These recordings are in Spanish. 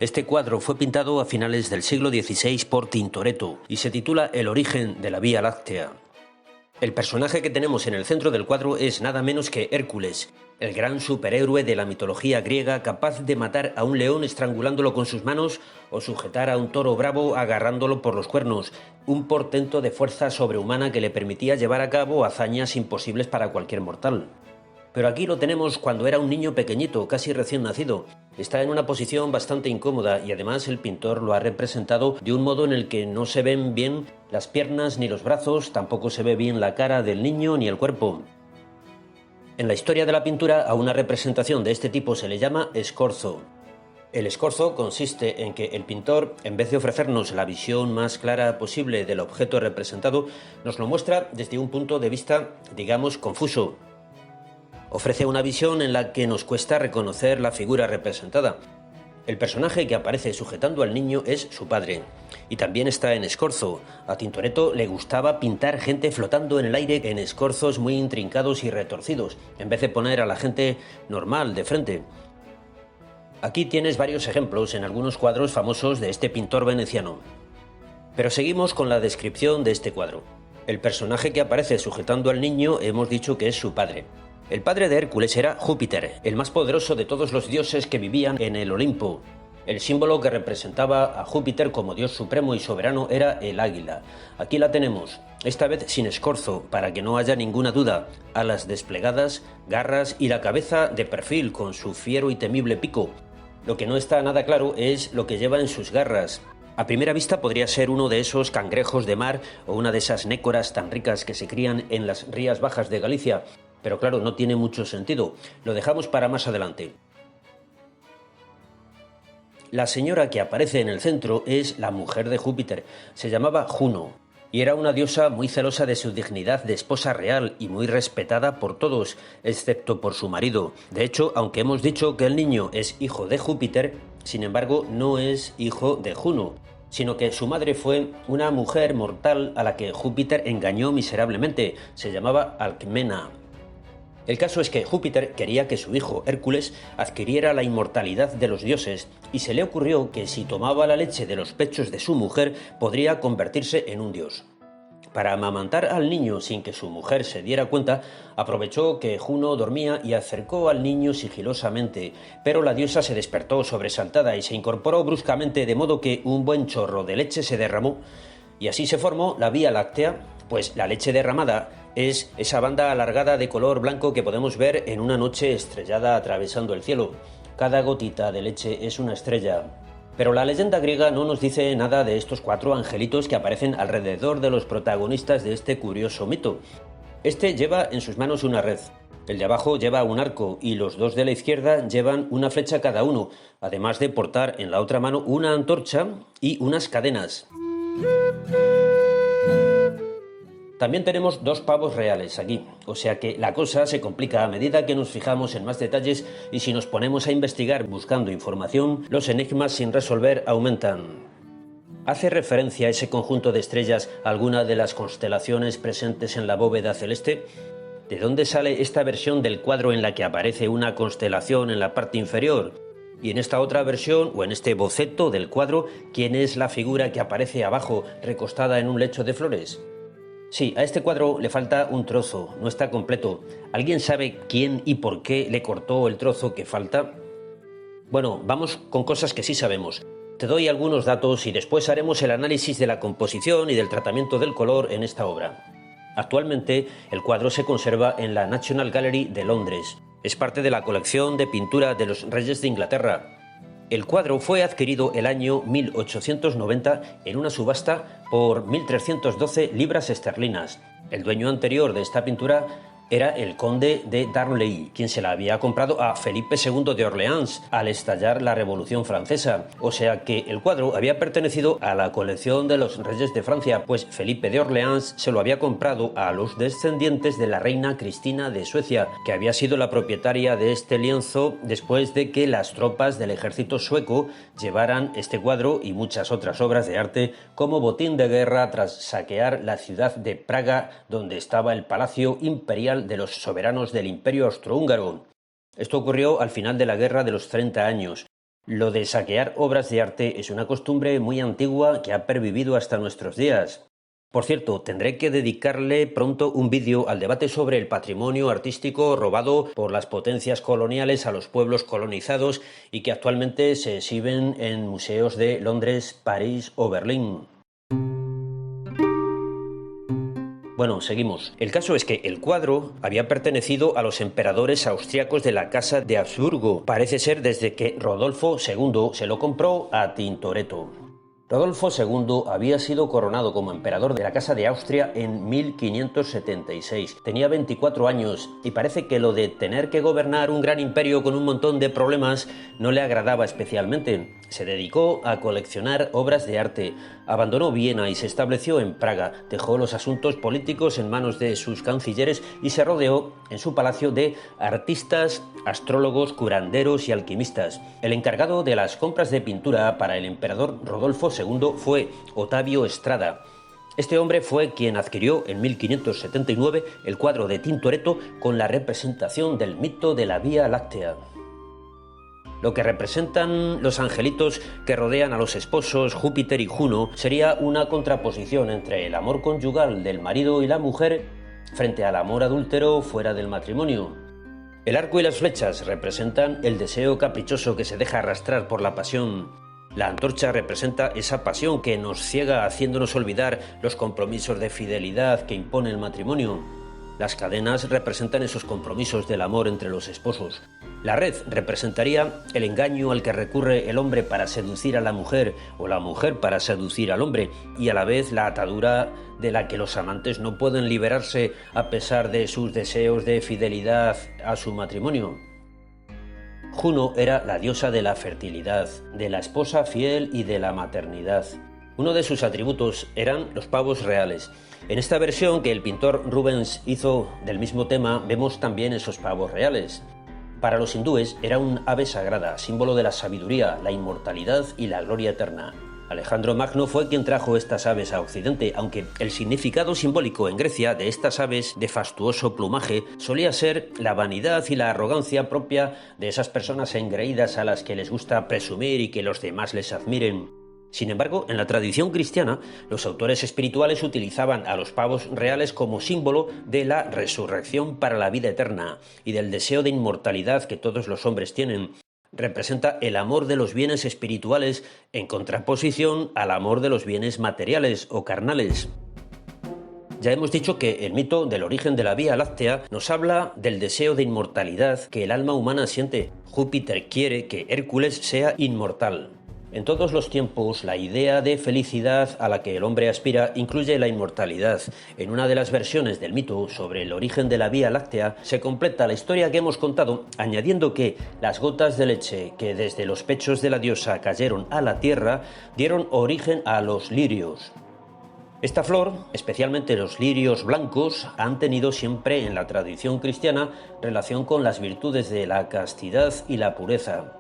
Este cuadro fue pintado a finales del siglo XVI por Tintoretto y se titula El origen de la Vía Láctea. El personaje que tenemos en el centro del cuadro es nada menos que Hércules, el gran superhéroe de la mitología griega capaz de matar a un león estrangulándolo con sus manos o sujetar a un toro bravo agarrándolo por los cuernos, un portento de fuerza sobrehumana que le permitía llevar a cabo hazañas imposibles para cualquier mortal. Pero aquí lo tenemos cuando era un niño pequeñito, casi recién nacido. Está en una posición bastante incómoda y además el pintor lo ha representado de un modo en el que no se ven bien las piernas ni los brazos, tampoco se ve bien la cara del niño ni el cuerpo. En la historia de la pintura a una representación de este tipo se le llama escorzo. El escorzo consiste en que el pintor, en vez de ofrecernos la visión más clara posible del objeto representado, nos lo muestra desde un punto de vista, digamos, confuso. Ofrece una visión en la que nos cuesta reconocer la figura representada. El personaje que aparece sujetando al niño es su padre. Y también está en escorzo. A Tintoretto le gustaba pintar gente flotando en el aire en escorzos muy intrincados y retorcidos, en vez de poner a la gente normal de frente. Aquí tienes varios ejemplos en algunos cuadros famosos de este pintor veneciano. Pero seguimos con la descripción de este cuadro. El personaje que aparece sujetando al niño hemos dicho que es su padre. El padre de Hércules era Júpiter, el más poderoso de todos los dioses que vivían en el Olimpo. El símbolo que representaba a Júpiter como dios supremo y soberano era el águila. Aquí la tenemos, esta vez sin escorzo, para que no haya ninguna duda. Alas desplegadas, garras y la cabeza de perfil con su fiero y temible pico. Lo que no está nada claro es lo que lleva en sus garras. A primera vista podría ser uno de esos cangrejos de mar o una de esas nécoras tan ricas que se crían en las rías bajas de Galicia. Pero claro, no tiene mucho sentido. Lo dejamos para más adelante. La señora que aparece en el centro es la mujer de Júpiter. Se llamaba Juno y era una diosa muy celosa de su dignidad de esposa real y muy respetada por todos, excepto por su marido. De hecho, aunque hemos dicho que el niño es hijo de Júpiter, sin embargo, no es hijo de Juno, sino que su madre fue una mujer mortal a la que Júpiter engañó miserablemente. Se llamaba Alcmena. El caso es que Júpiter quería que su hijo Hércules adquiriera la inmortalidad de los dioses y se le ocurrió que si tomaba la leche de los pechos de su mujer podría convertirse en un dios. Para amamantar al niño sin que su mujer se diera cuenta, aprovechó que Juno dormía y acercó al niño sigilosamente, pero la diosa se despertó sobresaltada y se incorporó bruscamente de modo que un buen chorro de leche se derramó y así se formó la Vía Láctea, pues la leche derramada es esa banda alargada de color blanco que podemos ver en una noche estrellada atravesando el cielo. Cada gotita de leche es una estrella. Pero la leyenda griega no nos dice nada de estos 4 angelitos que aparecen alrededor de los protagonistas de este curioso mito. Este lleva en sus manos una red, el de abajo lleva un arco y los 2 de la izquierda llevan una flecha cada uno, además de portar en la otra mano una antorcha y unas cadenas. También tenemos 2 pavos reales aquí, o sea que la cosa se complica a medida que nos fijamos en más detalles y si nos ponemos a investigar buscando información, los enigmas sin resolver aumentan. ¿Hace referencia a ese conjunto de estrellas a alguna de las constelaciones presentes en la bóveda celeste? ¿De dónde sale esta versión del cuadro en la que aparece una constelación en la parte inferior? Y en esta otra versión, o en este boceto del cuadro, ¿quién es la figura que aparece abajo, recostada en un lecho de flores? Sí, a este cuadro le falta un trozo, no está completo. ¿Alguien sabe quién y por qué le cortó el trozo que falta? Bueno, vamos con cosas que sí sabemos. Te doy algunos datos y después haremos el análisis de la composición y del tratamiento del color en esta obra. Actualmente, el cuadro se conserva en la National Gallery de Londres. Es parte de la colección de pintura de los reyes de Inglaterra. El cuadro fue adquirido el año 1890 en una subasta por 1.312 libras esterlinas. El dueño anterior de esta pintura era el conde de Darnley, quien se la había comprado a Felipe II de Orleans al estallar la Revolución Francesa. O sea que el cuadro había pertenecido a la colección de los reyes de Francia, pues Felipe de Orleans se lo había comprado a los descendientes de la reina Cristina de Suecia, que había sido la propietaria de este lienzo después de que las tropas del ejército sueco llevaran este cuadro y muchas otras obras de arte como botín de guerra tras saquear la ciudad de Praga, donde estaba el palacio imperial de los soberanos del Imperio Austrohúngaro. Esto ocurrió al final de la Guerra de los 30 años. Lo de saquear obras de arte es una costumbre muy antigua que ha pervivido hasta nuestros días. Por cierto, tendré que dedicarle pronto un vídeo al debate sobre el patrimonio artístico robado por las potencias coloniales a los pueblos colonizados y que actualmente se exhiben en museos de Londres, París o Berlín. Bueno, seguimos. El caso es que el cuadro había pertenecido a los emperadores austriacos de la Casa de Habsburgo, parece ser desde que Rodolfo II se lo compró a Tintoretto. Rodolfo II había sido coronado como emperador de la Casa de Austria en 1576. Tenía 24 años y parece que lo de tener que gobernar un gran imperio con un montón de problemas no le agradaba especialmente. Se dedicó a coleccionar obras de arte, abandonó Viena y se estableció en Praga, dejó los asuntos políticos en manos de sus cancilleres y se rodeó en su palacio de artistas, astrólogos, curanderos y alquimistas. El encargado de las compras de pintura para el emperador Rodolfo II fue Ottavio Estrada. Este hombre fue quien adquirió en 1579 el cuadro de Tintoretto con la representación del mito de la Vía Láctea. Lo que representan los angelitos que rodean a los esposos Júpiter y Juno sería una contraposición entre el amor conyugal del marido y la mujer frente al amor adúltero fuera del matrimonio. El arco y las flechas representan el deseo caprichoso que se deja arrastrar por la pasión. La antorcha representa esa pasión que nos ciega haciéndonos olvidar los compromisos de fidelidad que impone el matrimonio. Las cadenas representan esos compromisos del amor entre los esposos. La red representaría el engaño al que recurre el hombre para seducir a la mujer o la mujer para seducir al hombre y a la vez la atadura de la que los amantes no pueden liberarse a pesar de sus deseos de fidelidad a su matrimonio. Juno era la diosa de la fertilidad, de la esposa fiel y de la maternidad. Uno de sus atributos eran los pavos reales. En esta versión que el pintor Rubens hizo del mismo tema vemos también esos pavos reales. Para los hindúes era un ave sagrada, símbolo de la sabiduría, la inmortalidad y la gloria eterna. Alejandro Magno fue quien trajo estas aves a Occidente, aunque el significado simbólico en Grecia de estas aves de fastuoso plumaje solía ser la vanidad y la arrogancia propia de esas personas engreídas a las que les gusta presumir y que los demás les admiren. Sin embargo, en la tradición cristiana, los autores espirituales utilizaban a los pavos reales como símbolo de la resurrección para la vida eterna y del deseo de inmortalidad que todos los hombres tienen. Representa el amor de los bienes espirituales en contraposición al amor de los bienes materiales o carnales. Ya hemos dicho que el mito del origen de la Vía Láctea nos habla del deseo de inmortalidad que el alma humana siente. Júpiter quiere que Hércules sea inmortal. En todos los tiempos, la idea de felicidad a la que el hombre aspira incluye la inmortalidad. En una de las versiones del mito sobre el origen de la Vía Láctea, se completa la historia que hemos contado añadiendo que las gotas de leche que desde los pechos de la diosa cayeron a la tierra dieron origen a los lirios. Esta flor, especialmente los lirios blancos, han tenido siempre en la tradición cristiana relación con las virtudes de la castidad y la pureza.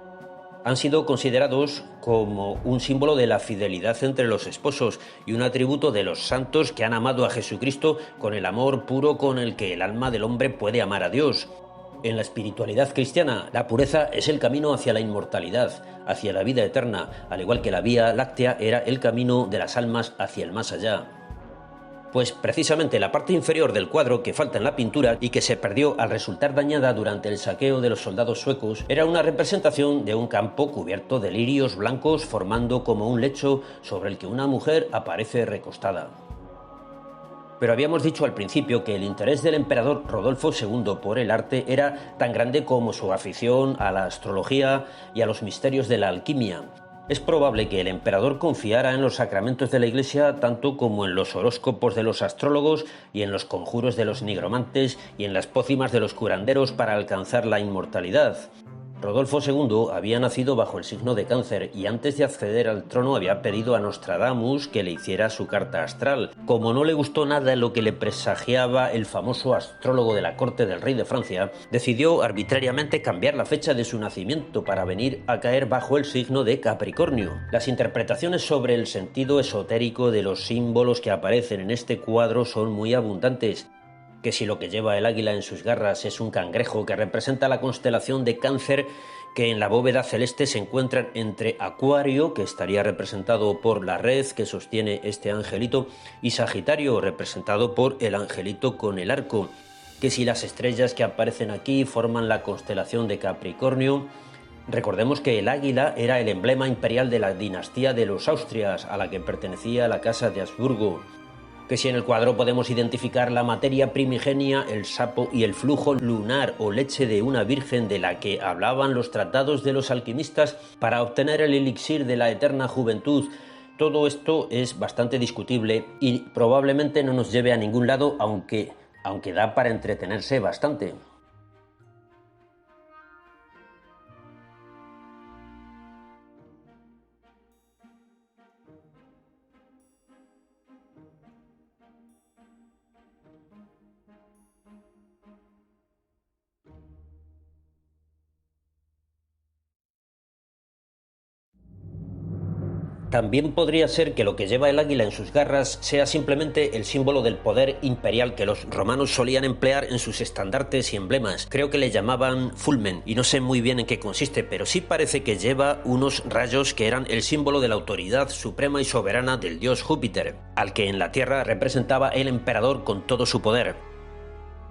Han sido considerados como un símbolo de la fidelidad entre los esposos y un atributo de los santos que han amado a Jesucristo con el amor puro con el que el alma del hombre puede amar a Dios. En la espiritualidad cristiana, la pureza es el camino hacia la inmortalidad, hacia la vida eterna, al igual que la Vía Láctea era el camino de las almas hacia el más allá. Pues precisamente la parte inferior del cuadro que falta en la pintura y que se perdió al resultar dañada durante el saqueo de los soldados suecos era una representación de un campo cubierto de lirios blancos formando como un lecho sobre el que una mujer aparece recostada. Pero habíamos dicho al principio que el interés del emperador Rodolfo II por el arte era tan grande como su afición a la astrología y a los misterios de la alquimia. Es probable que el emperador confiara en los sacramentos de la Iglesia tanto como en los horóscopos de los astrólogos y en los conjuros de los nigromantes y en las pócimas de los curanderos para alcanzar la inmortalidad. Rodolfo II había nacido bajo el signo de Cáncer y antes de acceder al trono había pedido a Nostradamus que le hiciera su carta astral. Como no le gustó nada lo que le presagiaba el famoso astrólogo de la corte del rey de Francia, decidió arbitrariamente cambiar la fecha de su nacimiento para venir a caer bajo el signo de Capricornio. Las interpretaciones sobre el sentido esotérico de los símbolos que aparecen en este cuadro son muy abundantes. Que si lo que lleva el águila en sus garras es un cangrejo que representa la constelación de Cáncer que en la bóveda celeste se encuentran entre Acuario, que estaría representado por la red que sostiene este angelito, y Sagitario, representado por el angelito con el arco. Que si las estrellas que aparecen aquí forman la constelación de Capricornio. Recordemos que el águila era el emblema imperial de la dinastía de los Austrias, a la que pertenecía la casa de Habsburgo. Que si en el cuadro podemos identificar la materia primigenia, el sapo y el flujo lunar o leche de una virgen de la que hablaban los tratados de los alquimistas para obtener el elixir de la eterna juventud. Todo esto es bastante discutible y probablemente no nos lleve a ningún lado, aunque da para entretenerse bastante. También podría ser que lo que lleva el águila en sus garras sea simplemente el símbolo del poder imperial que los romanos solían emplear en sus estandartes y emblemas. Creo que le llamaban fulmen y no sé muy bien en qué consiste, pero sí parece que lleva unos rayos que eran el símbolo de la autoridad suprema y soberana del dios Júpiter, al que en la tierra representaba el emperador con todo su poder.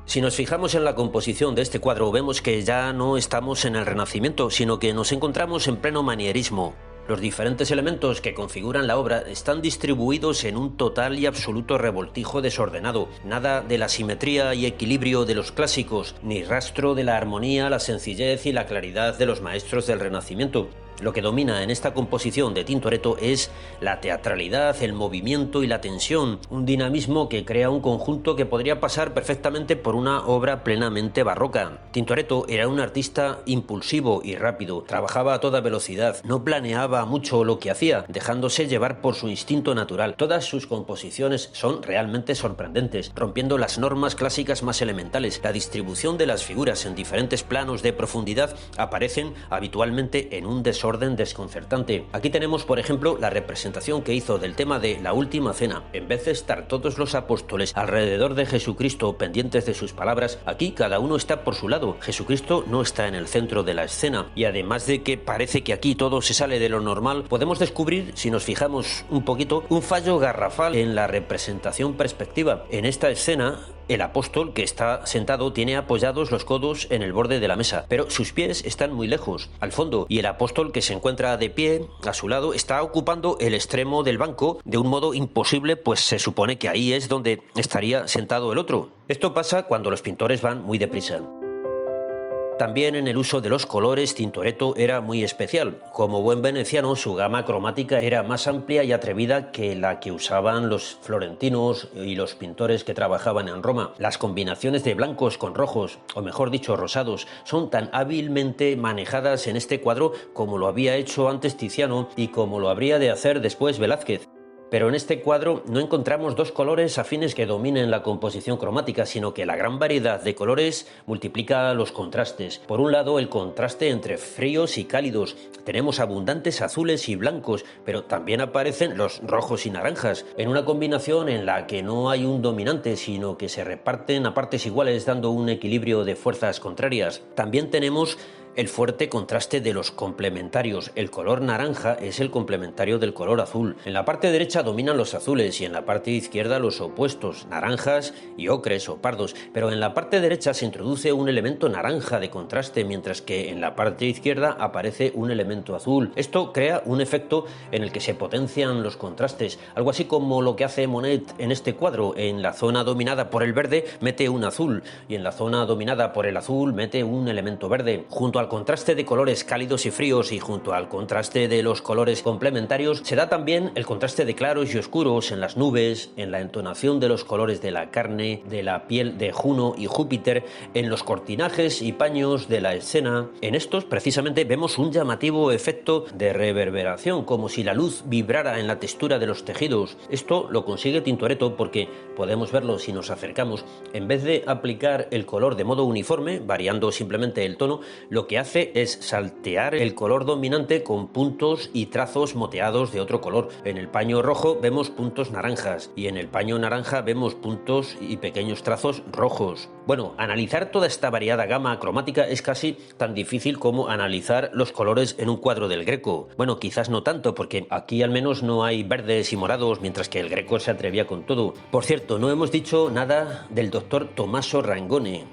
Si nos fijamos en la composición de este cuadro, vemos que ya no estamos en el Renacimiento, sino que nos encontramos en pleno manierismo. Los diferentes elementos que configuran la obra están distribuidos en un total y absoluto revoltijo desordenado. Nada de la simetría y equilibrio de los clásicos, ni rastro de la armonía, la sencillez y la claridad de los maestros del Renacimiento. Lo que domina en esta composición de Tintoretto es la teatralidad, el movimiento y la tensión, un dinamismo que crea un conjunto que podría pasar perfectamente por una obra plenamente barroca. Tintoretto era un artista impulsivo y rápido, trabajaba a toda velocidad, no planeaba mucho lo que hacía, dejándose llevar por su instinto natural. Todas sus composiciones son realmente sorprendentes, rompiendo las normas clásicas más elementales. La distribución de las figuras en diferentes planos de profundidad aparecen habitualmente en un desorden desconcertante. Aquí tenemos, por ejemplo, la representación que hizo del tema de la última cena. En vez de estar todos los apóstoles alrededor de Jesucristo pendientes de sus palabras, aquí cada uno está por su lado. Jesucristo no está en el centro de la escena, y además de que parece que aquí todo se sale de lo normal, podemos descubrir, si nos fijamos un poquito, un fallo garrafal en la representación perspectiva. En esta escena, el apóstol que está sentado tiene apoyados los codos en el borde de la mesa, pero sus pies están muy lejos, al fondo, y el apóstol que se encuentra de pie, a su lado, está ocupando el extremo del banco de un modo imposible, pues se supone que ahí es donde estaría sentado el otro. Esto pasa cuando los pintores van muy deprisa. También en el uso de los colores, Tintoretto era muy especial. Como buen veneciano, su gama cromática era más amplia y atrevida que la que usaban los florentinos y los pintores que trabajaban en Roma. Las combinaciones de blancos con rojos, o mejor dicho, rosados, son tan hábilmente manejadas en este cuadro como lo había hecho antes Tiziano y como lo habría de hacer después Velázquez. Pero en este cuadro no encontramos dos colores afines que dominen la composición cromática, sino que la gran variedad de colores multiplica los contrastes. Por un lado, el contraste entre fríos y cálidos. Tenemos abundantes azules y blancos, pero también aparecen los rojos y naranjas, en una combinación en la que no hay un dominante, sino que se reparten a partes iguales, dando un equilibrio de fuerzas contrarias. También tenemos el fuerte contraste de los complementarios. El color naranja es el complementario del color azul. En la parte derecha dominan los azules y en la parte izquierda los opuestos, naranjas y ocres o pardos, pero en la parte derecha se introduce un elemento naranja de contraste, mientras que en la parte izquierda aparece un elemento azul. Esto crea un efecto en el que se potencian los contrastes, algo así como lo que hace Monet en este cuadro. En la zona dominada por el verde mete un azul y en la zona dominada por el azul mete un elemento verde. Junto al contraste de colores cálidos y fríos y junto al contraste de los colores complementarios se da también el contraste de claros y oscuros en las nubes, en la entonación de los colores de la carne, de la piel de Juno y Júpiter, en los cortinajes y paños de la escena. En estos precisamente vemos un llamativo efecto de reverberación, como si la luz vibrara en la textura de los tejidos. Esto lo consigue Tintoretto porque podemos verlo si nos acercamos. En vez de aplicar el color de modo uniforme, variando simplemente el tono, lo que que hace es saltear el color dominante con puntos y trazos moteados de otro color. En el paño rojo vemos puntos naranjas y en el paño naranja vemos puntos y pequeños trazos rojos. Bueno, analizar toda esta variada gama cromática es casi tan difícil como analizar los colores en un cuadro del Greco. Bueno, quizás no tanto, porque aquí al menos no hay verdes y morados, mientras que el Greco se atrevía con todo. Por cierto, no hemos dicho nada del doctor Tommaso Rangone.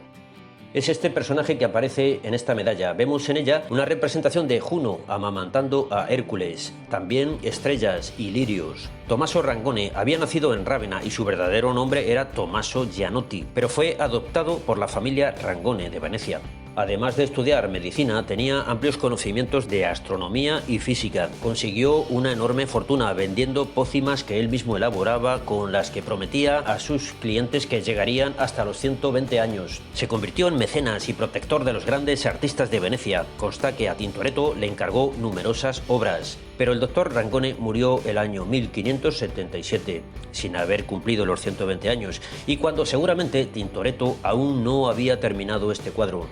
Es este personaje que aparece en esta medalla. Vemos en ella una representación de Juno amamantando a Hércules, también estrellas y lirios. Tommaso Rangone había nacido en Rávena y su verdadero nombre era Tommaso Gianotti, pero fue adoptado por la familia Rangone de Venecia. Además de estudiar medicina, tenía amplios conocimientos de astronomía y física. Consiguió una enorme fortuna vendiendo pócimas que él mismo elaboraba, con las que prometía a sus clientes que llegarían hasta los 120 años. Se convirtió en mecenas y protector de los grandes artistas de Venecia. Consta que a Tintoretto le encargó numerosas obras. Pero el doctor Rangone murió el año 1577, sin haber cumplido los 120 años, y cuando seguramente Tintoretto aún no había terminado este cuadro.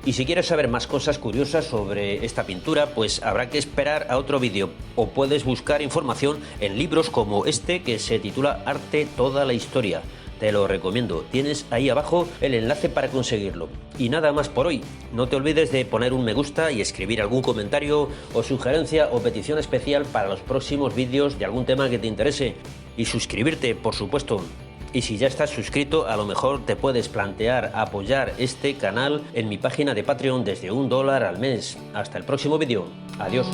Y si quieres saber más cosas curiosas sobre esta pintura, pues habrá que esperar a otro vídeo, o puedes buscar información en libros como este que se titula Arte toda la historia. Te lo recomiendo, tienes ahí abajo el enlace para conseguirlo. Y nada más por hoy, no te olvides de poner un me gusta y escribir algún comentario o sugerencia o petición especial para los próximos vídeos de algún tema que te interese. Y suscribirte, por supuesto. Y si ya estás suscrito, a lo mejor te puedes plantear apoyar este canal en mi página de Patreon desde $1 al mes. Hasta el próximo vídeo. Adiós.